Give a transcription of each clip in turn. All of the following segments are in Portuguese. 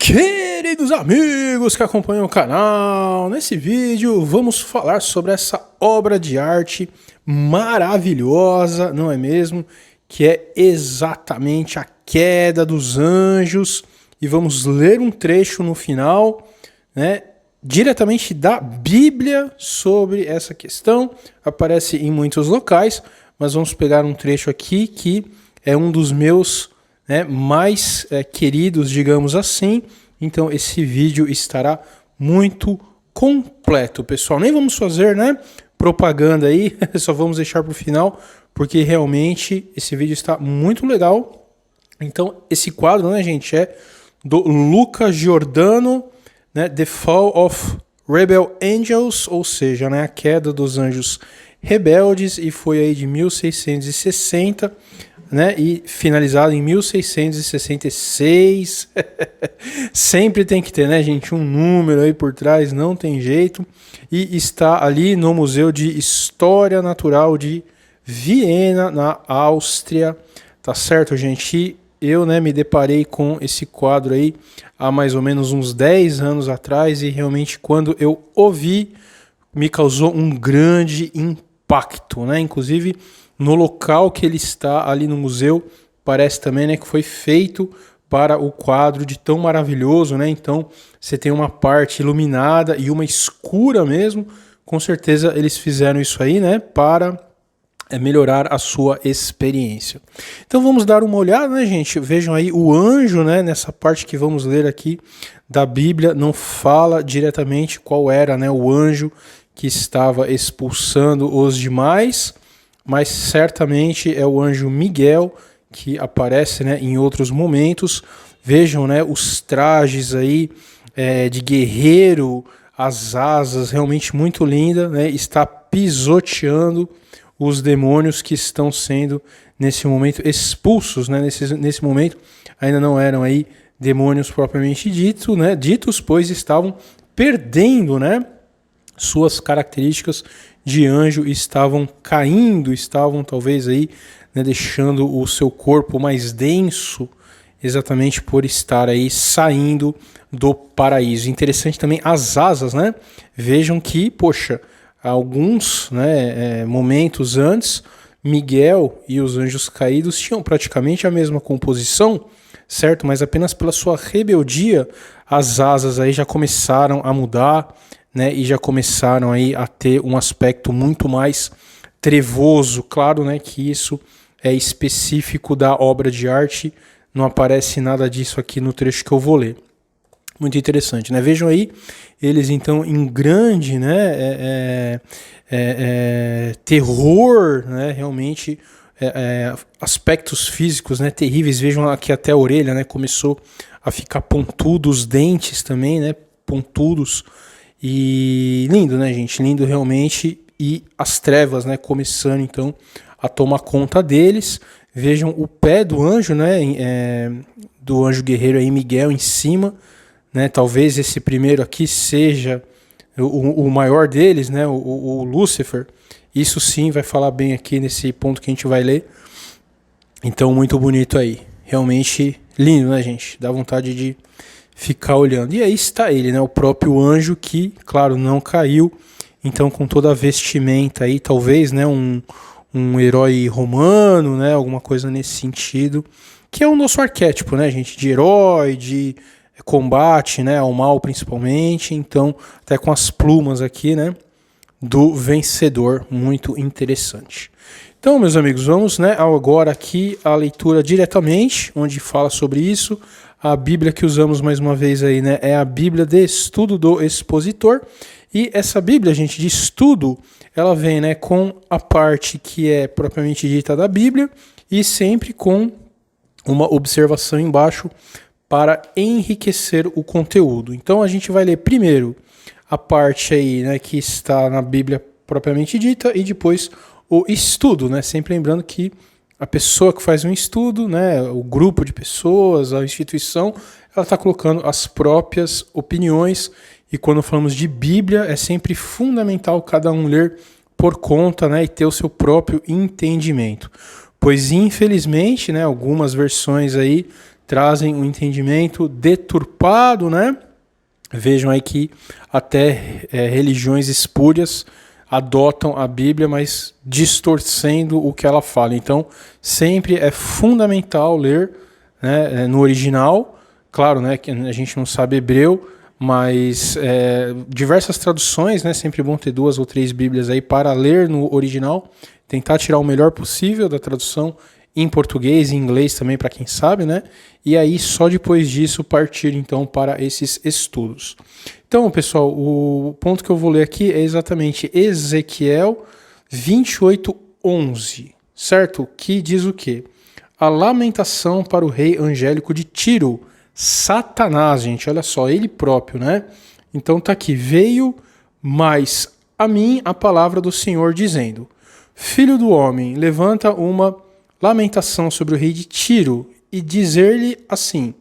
Queridos amigos que acompanham o canal, nesse vídeo vamos falar sobre essa obra de arte maravilhosa, não é mesmo? Que é exatamente a queda dos anjos, e vamos ler um trecho no final, né, diretamente da Bíblia sobre essa questão. Aparece em muitos locais, mas vamos pegar um trecho aqui que é um dos meus mais queridos, digamos assim. Então esse vídeo estará muito completo, pessoal. Nem vamos fazer propaganda aí, só vamos deixar para o final, porque realmente esse vídeo está muito legal. Então esse quadro, gente, é do Luca Giordano, The Fall of Rebel Angels, ou seja, a queda dos anjos rebeldes, e foi aí de 1660, e finalizado em 1666. Sempre tem que ter, gente, um número aí por trás, não tem jeito. E está ali no Museu de História Natural de Viena, na Áustria. Tá certo, gente? E eu, me deparei com esse quadro aí há mais ou menos uns 10 anos atrás, e realmente quando eu ouvi, me causou um grande impacto, Inclusive, no local que ele está ali no museu, parece também, que foi feito para o quadro de tão maravilhoso, Então, você tem uma parte iluminada e uma escura mesmo. Com certeza eles fizeram isso aí, para melhorar a sua experiência. Então vamos dar uma olhada, gente. Vejam aí o anjo, nessa parte que vamos ler aqui da Bíblia, não fala diretamente qual era, o anjo que estava expulsando os demais, mas certamente é o anjo Miguel, que aparece em outros momentos. Vejam os trajes aí de guerreiro, as asas realmente muito linda, está pisoteando os demônios que estão sendo nesse momento expulsos, nesse momento ainda não eram aí demônios propriamente ditos, pois estavam perdendo, suas características de anjo, estavam caindo, estavam talvez aí deixando o seu corpo mais denso, exatamente por estar aí saindo do paraíso. Interessante também as asas, Vejam que, poxa, alguns momentos antes, Miguel e os anjos caídos tinham praticamente a mesma composição, certo? Mas apenas pela sua rebeldia, as asas aí já começaram a mudar, e já começaram aí a ter um aspecto muito mais trevoso. Claro, que isso é específico da obra de arte, não aparece nada disso aqui no trecho que eu vou ler. Muito interessante, Vejam aí, eles então em grande terror, realmente aspectos físicos terríveis. Vejam aqui até a orelha, começou a ficar pontudo, os dentes também, pontudos. E lindo, gente, lindo realmente. E as trevas, começando então a tomar conta deles. Vejam o pé do anjo, do anjo guerreiro aí, Miguel, em cima. Talvez esse primeiro aqui seja o maior deles, o Lúcifer. Isso sim vai falar bem aqui nesse ponto que a gente vai ler. Então, muito bonito aí. Realmente lindo, gente? Dá vontade de ficar olhando. E aí está ele, o próprio anjo que, claro, não caiu. Então, com toda a vestimenta aí, talvez, um herói romano, alguma coisa nesse sentido. Que é o nosso arquétipo, gente? De herói, de combate, ao mal principalmente. Então, até com as plumas aqui, do vencedor. Muito interessante. Então, meus amigos, vamos agora aqui a leitura diretamente, onde fala sobre isso. A Bíblia que usamos mais uma vez aí, é a Bíblia de Estudo do Expositor. E essa Bíblia, gente, de estudo, ela vem com a parte que é propriamente dita da Bíblia, e sempre com uma observação embaixo para enriquecer o conteúdo. Então a gente vai ler primeiro a parte aí, que está na Bíblia propriamente dita, e depois o estudo, sempre lembrando que a pessoa que faz um estudo, o grupo de pessoas, a instituição, ela está colocando as próprias opiniões. E quando falamos de Bíblia, é sempre fundamental cada um ler por conta, e ter o seu próprio entendimento. Pois, infelizmente, algumas versões aí trazem um entendimento deturpado, né? Vejam aí que até religiões espúrias adotam a Bíblia, mas distorcendo o que ela fala. Então, sempre é fundamental ler, né, no original. Claro, né, que a gente não sabe hebreu, mas diversas traduções, né, sempre bom ter 2 ou 3 Bíblias aí para ler no original. Tentar tirar o melhor possível da tradução em português e em inglês também, para quem sabe, né? E aí, só depois disso, partir então para esses estudos. Então, pessoal, o ponto que eu vou ler aqui é exatamente Ezequiel 28:11, certo? Que diz o quê? A lamentação para o rei angélico de Tiro, Satanás, gente, olha só, ele próprio, né? Então tá aqui, veio mais a mim a palavra do Senhor dizendo: Filho do homem, levanta uma lamentação sobre o rei de Tiro e dizer-lhe assim: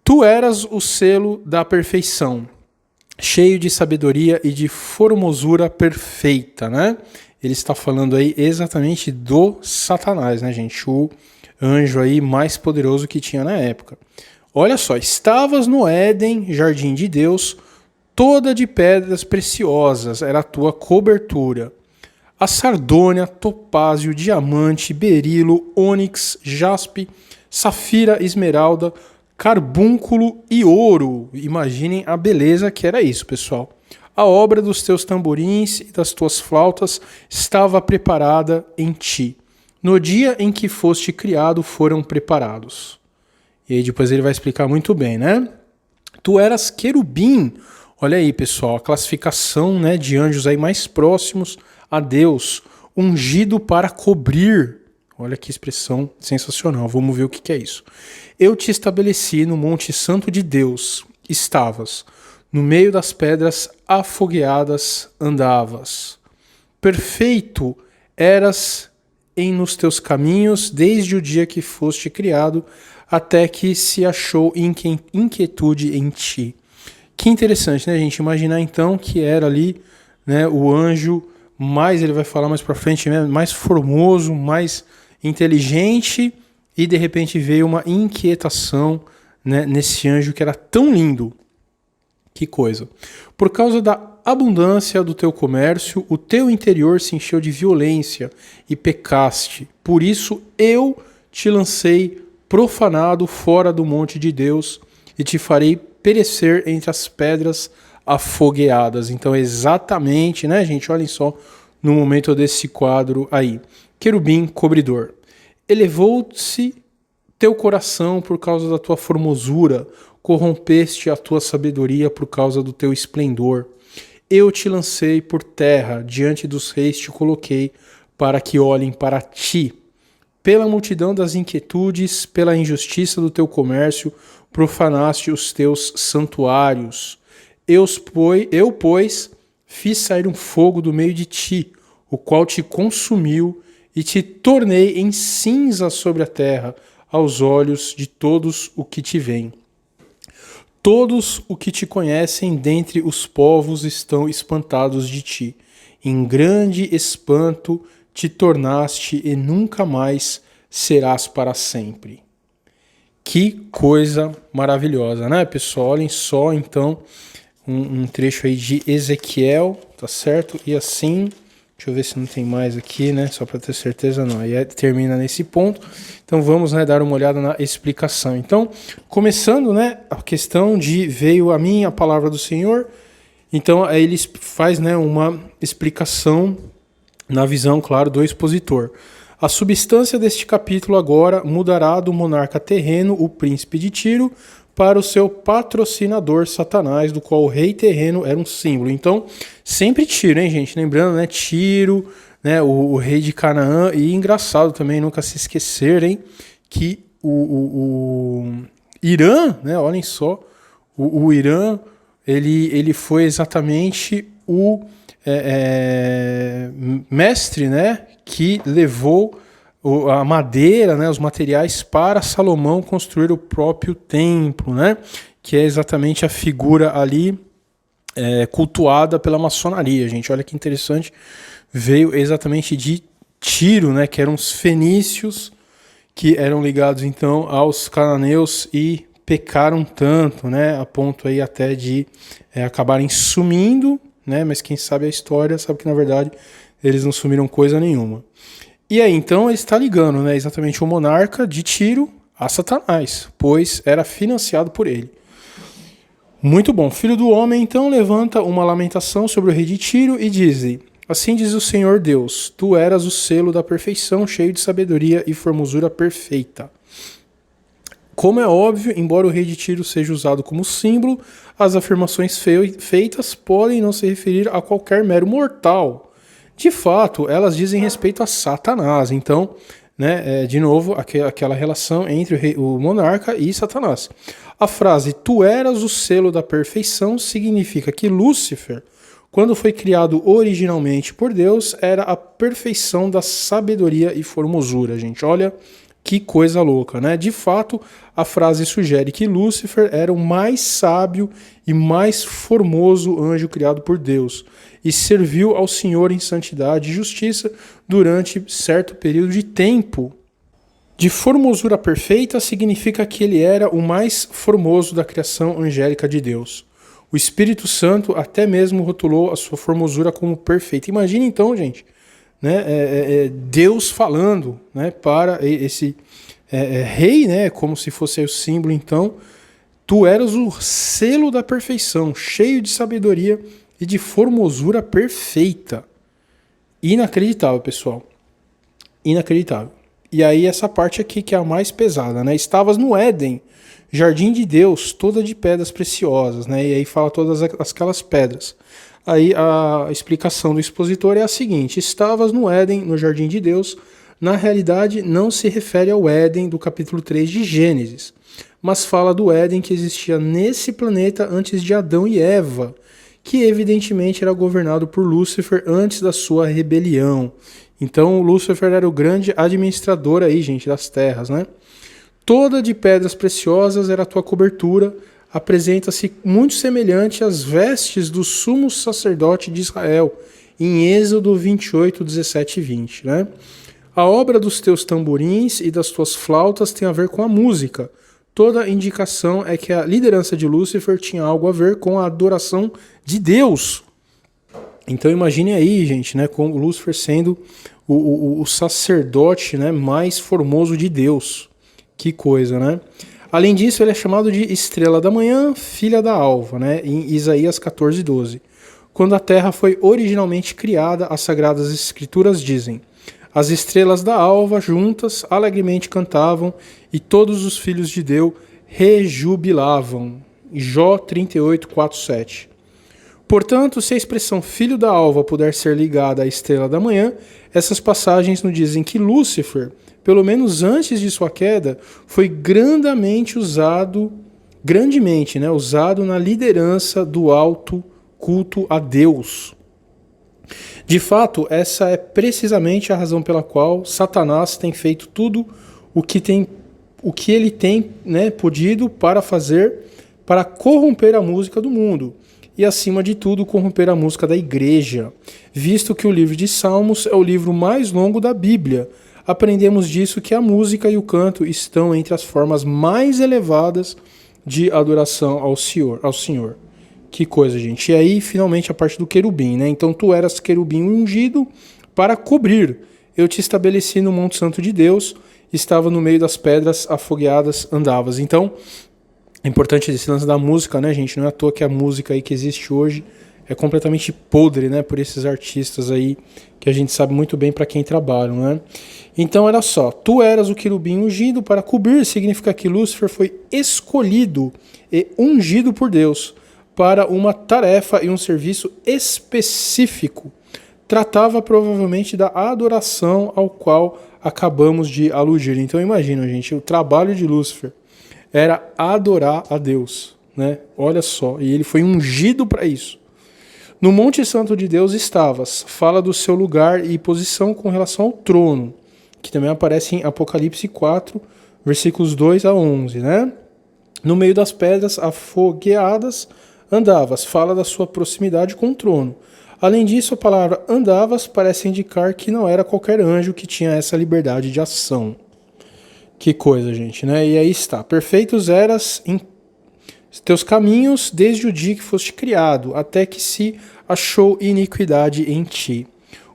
Tu eras o selo da perfeição, cheio de sabedoria e de formosura perfeita, né? Ele está falando aí exatamente do Satanás, né, gente? O anjo aí mais poderoso que tinha na época. Olha só, estavas no Éden, jardim de Deus, toda de pedras preciosas, era a tua cobertura. A sardônia, topázio, diamante, berilo, ônix, jaspe, safira, esmeralda, carbúnculo e ouro. Imaginem a beleza que era isso, pessoal. A obra dos teus tamborins e das tuas flautas estava preparada em ti. No dia em que foste criado foram preparados. E aí depois ele vai explicar muito bem, né? Tu eras querubim. Olha aí, pessoal, a classificação, né, de anjos aí mais próximos a Deus, ungido para cobrir. Olha que expressão sensacional, vamos ver o que é isso. Eu te estabeleci no monte santo de Deus, estavas, no meio das pedras afogueadas andavas. Perfeito eras nos teus caminhos, desde o dia que foste criado, até que se achou inquietude em ti. Que interessante, né, gente? Imaginar então que era ali, né, o anjo mais, ele vai falar mais pra frente, né, mais formoso, mais inteligente, e de repente veio uma inquietação, né, nesse anjo que era tão lindo. Que coisa. Por causa da abundância do teu comércio, o teu interior se encheu de violência e pecaste. Por isso eu te lancei profanado fora do monte de Deus e te farei perecer entre as pedras afogueadas. Então, exatamente, né, gente? Olhem só no momento desse quadro aí. Querubim cobridor. Elevou-se teu coração por causa da tua formosura, corrompeste a tua sabedoria por causa do teu esplendor. Eu te lancei por terra, diante dos reis te coloquei, para que olhem para ti. Pela multidão das inquietudes, pela injustiça do teu comércio, profanaste os teus santuários. Eu, pois, fiz sair um fogo do meio de ti, o qual te consumiu, e te tornei em cinza sobre a terra, aos olhos de todos o que te veem. Todos o que te conhecem dentre os povos estão espantados de ti. Em grande espanto te tornaste e nunca mais serás para sempre. Que coisa maravilhosa, né, pessoal? Olhem só, então, um trecho aí de Ezequiel, tá certo? E assim, deixa eu ver se não tem mais aqui, né? Só para ter certeza, não. Aí termina nesse ponto. Então vamos, né, dar uma olhada na explicação. Então, começando, né, a questão de veio a mim a palavra do Senhor. Então, aí ele faz, né, uma explicação na visão, claro, do expositor. A substância deste capítulo agora mudará do monarca terreno, o príncipe de Tiro, para o seu patrocinador Satanás, do qual o rei terreno era um símbolo. Então, sempre Tiro, hein, gente? Lembrando, né, Tiro, né, o rei de Canaã. E engraçado também, nunca se esquecerem, que o Irã, né, olhem só, o Irã, ele foi exatamente o mestre, né, que levou a madeira, né, os materiais para Salomão construir o próprio templo, né, que é exatamente a figura ali cultuada pela maçonaria, gente. Olha que interessante, veio exatamente de Tiro, né, que eram os fenícios que eram ligados então aos cananeus e pecaram tanto, né, a ponto aí até de acabarem sumindo, né, mas quem sabe a história sabe que na verdade eles não sumiram coisa nenhuma. E aí então ele está ligando, né, exatamente o monarca de Tiro a Satanás, pois era financiado por ele. Muito bom. Filho do homem então levanta uma lamentação sobre o rei de Tiro e diz: assim diz o Senhor Deus, tu eras o selo da perfeição, cheio de sabedoria e formosura perfeita. Como é óbvio, embora o rei de Tiro seja usado como símbolo, as afirmações feitas podem não se referir a qualquer mero mortal. De fato, elas dizem respeito a Satanás. Então, né, de novo, aquela relação entre o monarca e Satanás. A frase, tu eras o selo da perfeição, significa que Lúcifer, quando foi criado originalmente por Deus, era a perfeição da sabedoria e formosura, gente. Olha que coisa louca, né? De fato, a frase sugere que Lúcifer era o mais sábio e mais formoso anjo criado por Deus e serviu ao Senhor em santidade e justiça durante certo período de tempo. De formosura perfeita significa que ele era o mais formoso da criação angélica de Deus. O Espírito Santo até mesmo rotulou a sua formosura como perfeita. Imagina então, gente, né, Deus falando, né, para esse rei, né, como se fosse o símbolo. Então, tu eras o selo da perfeição, cheio de sabedoria e de formosura perfeita. Inacreditável, pessoal. Inacreditável. E aí essa parte aqui que é a mais pesada, né? Estavas no Éden, jardim de Deus, toda de pedras preciosas, né? E aí fala todas aquelas pedras. Aí a explicação do expositor é a seguinte: estavas no Éden, no jardim de Deus. Na realidade, não se refere ao Éden do capítulo 3 de Gênesis, mas fala do Éden que existia nesse planeta antes de Adão e Eva, que evidentemente era governado por Lúcifer antes da sua rebelião. Então, Lúcifer era o grande administrador aí, gente, das terras, né? Toda de pedras preciosas era a tua cobertura, apresenta-se muito semelhante às vestes do sumo sacerdote de Israel, em Êxodo 28, 17 e 20, né? A obra dos teus tamborins e das tuas flautas tem a ver com a música. Toda indicação é que a liderança de Lúcifer tinha algo a ver com a adoração de Deus. Então imagine aí, gente, né, com Lúcifer sendo o sacerdote, né, mais formoso de Deus. Que coisa, né? Além disso, ele é chamado de estrela da manhã, filha da alva, né, em Isaías 14:12. Quando a terra foi originalmente criada, as Sagradas Escrituras dizem: as estrelas da alva juntas alegremente cantavam e todos os filhos de Deus rejubilavam. Jó 38, 4, 7. Portanto, se a expressão filho da alva puder ser ligada à estrela da manhã, essas passagens nos dizem que Lúcifer, pelo menos antes de sua queda, foi grandemente usado na liderança do alto culto a Deus. De fato, essa é precisamente a razão pela qual Satanás tem feito tudo o que ele tem, né, podido para fazer para corromper a música do mundo e, acima de tudo, corromper a música da igreja, visto que o livro de Salmos é o livro mais longo da Bíblia. Aprendemos disso que a música e o canto estão entre as formas mais elevadas de adoração ao Senhor. Que coisa, gente. E aí, finalmente, a parte do querubim, né? Então, tu eras querubim ungido para cobrir. Eu te estabeleci no Monte Santo de Deus, estava no meio das pedras afogueadas, andavas. Então, é importante esse lance da música, né, gente? Não é à toa que a música aí que existe hoje é completamente podre, né? Por esses artistas aí que a gente sabe muito bem para quem trabalham, né? Então, olha só. Tu eras o querubim ungido para cobrir, significa que Lúcifer foi escolhido e ungido por Deus para uma tarefa e um serviço específico. Tratava provavelmente da adoração ao qual acabamos de aludir. Então imagina, gente, o trabalho de Lúcifer era adorar a Deus, né? Olha só, e ele foi ungido para isso. No Monte Santo de Deus estavas, fala do seu lugar e posição com relação ao trono, que também aparece em Apocalipse 4, versículos 2 a 11, né? No meio das pedras afogueadas andavas, fala da sua proximidade com o trono. Além disso, a palavra andavas parece indicar que não era qualquer anjo que tinha essa liberdade de ação. Que coisa, gente, né? E aí está. Perfeitos eras em teus caminhos desde o dia que foste criado, até que se achou iniquidade em ti.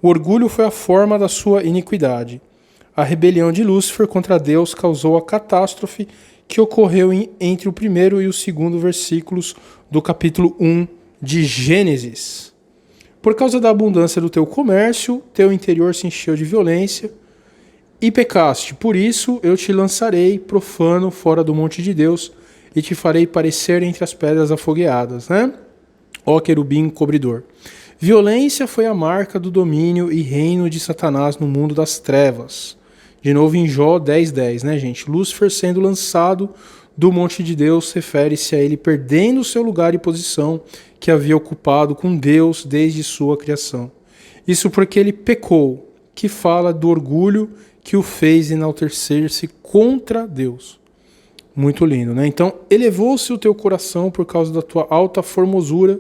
O orgulho foi a forma da sua iniquidade. A rebelião de Lúcifer contra Deus causou a catástrofe que ocorreu entre o primeiro e o segundo versículos do capítulo 1 de Gênesis. Por causa da abundância do teu comércio, teu interior se encheu de violência e pecaste. Por isso eu te lançarei profano fora do monte de Deus e te farei parecer entre as pedras afogueadas, né? Ó querubim cobridor. Violência foi a marca do domínio e reino de Satanás no mundo das trevas. De novo em Jó 10:10, né, gente? Lúcifer sendo lançado do monte de Deus refere-se a ele perdendo seu lugar e posição que havia ocupado com Deus desde sua criação. Isso porque ele pecou, que fala do orgulho que o fez enaltecer-se contra Deus. Muito lindo, né? Então, elevou-se o teu coração por causa da tua alta formosura,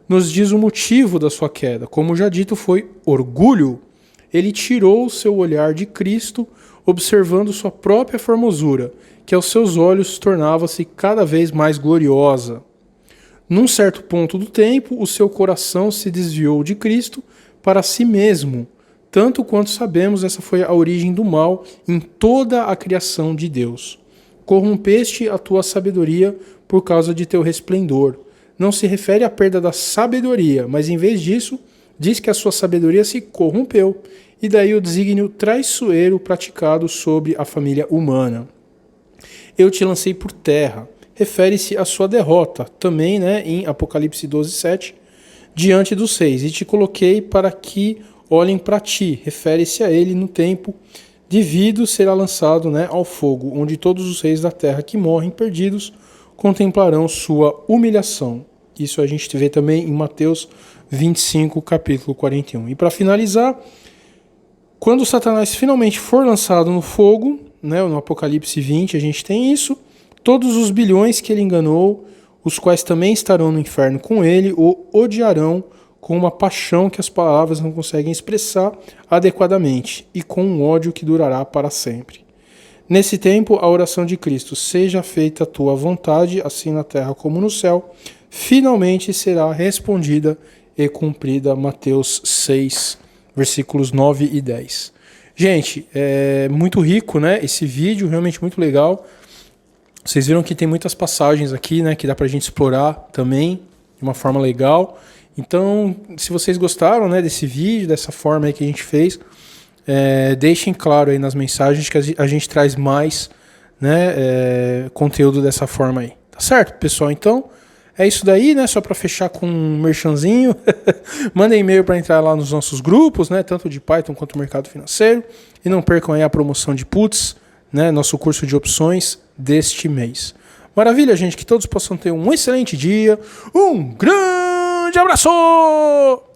nos diz o motivo da sua queda. Como já dito, foi orgulho. Ele tirou o seu olhar de Cristo, observando sua própria formosura, que aos seus olhos tornava-se cada vez mais gloriosa. Num certo ponto do tempo, o seu coração se desviou de Cristo para si mesmo. Tanto quanto sabemos, essa foi a origem do mal em toda a criação de Deus. Corrompeste a tua sabedoria por causa de teu resplendor. Não se refere à perda da sabedoria, mas em vez disso, diz que a sua sabedoria se corrompeu, e daí o desígnio traiçoeiro praticado sobre a família humana. Eu te lancei por terra. Refere-se à sua derrota, também, né, em Apocalipse 12:7, diante dos reis, e te coloquei para que olhem para ti. Refere-se a ele no tempo devido será lançado, né, ao fogo, onde todos os reis da terra que morrem perdidos contemplarão sua humilhação. Isso a gente vê também em Mateus 25, capítulo 41. E para finalizar, quando Satanás finalmente for lançado no fogo, né, no Apocalipse 20 a gente tem isso, todos os bilhões que ele enganou, os quais também estarão no inferno com ele, o odiarão com uma paixão que as palavras não conseguem expressar adequadamente, e com um ódio que durará para sempre. Nesse tempo, a oração de Cristo, seja feita a tua vontade, assim na terra como no céu, finalmente será respondida e cumprida. Mateus 6, versículos 9 e 10. Gente, é muito rico, né? Esse vídeo, realmente muito legal. Vocês viram que tem muitas passagens aqui, né? Que dá pra gente explorar também, de uma forma legal. Então, se vocês gostaram, né, desse vídeo, dessa forma aí que a gente fez, deixem claro aí nas mensagens que a gente traz mais, né, conteúdo dessa forma aí. Tá certo, pessoal? Então, é isso daí, né? Só para fechar com um merchanzinho. Mandem e-mail para entrar lá nos nossos grupos, né, tanto de Python quanto Mercado Financeiro. E não percam aí a promoção de Puts, né, nosso curso de opções deste mês. Maravilha, gente, que todos possam ter um excelente dia. Um grande abraço!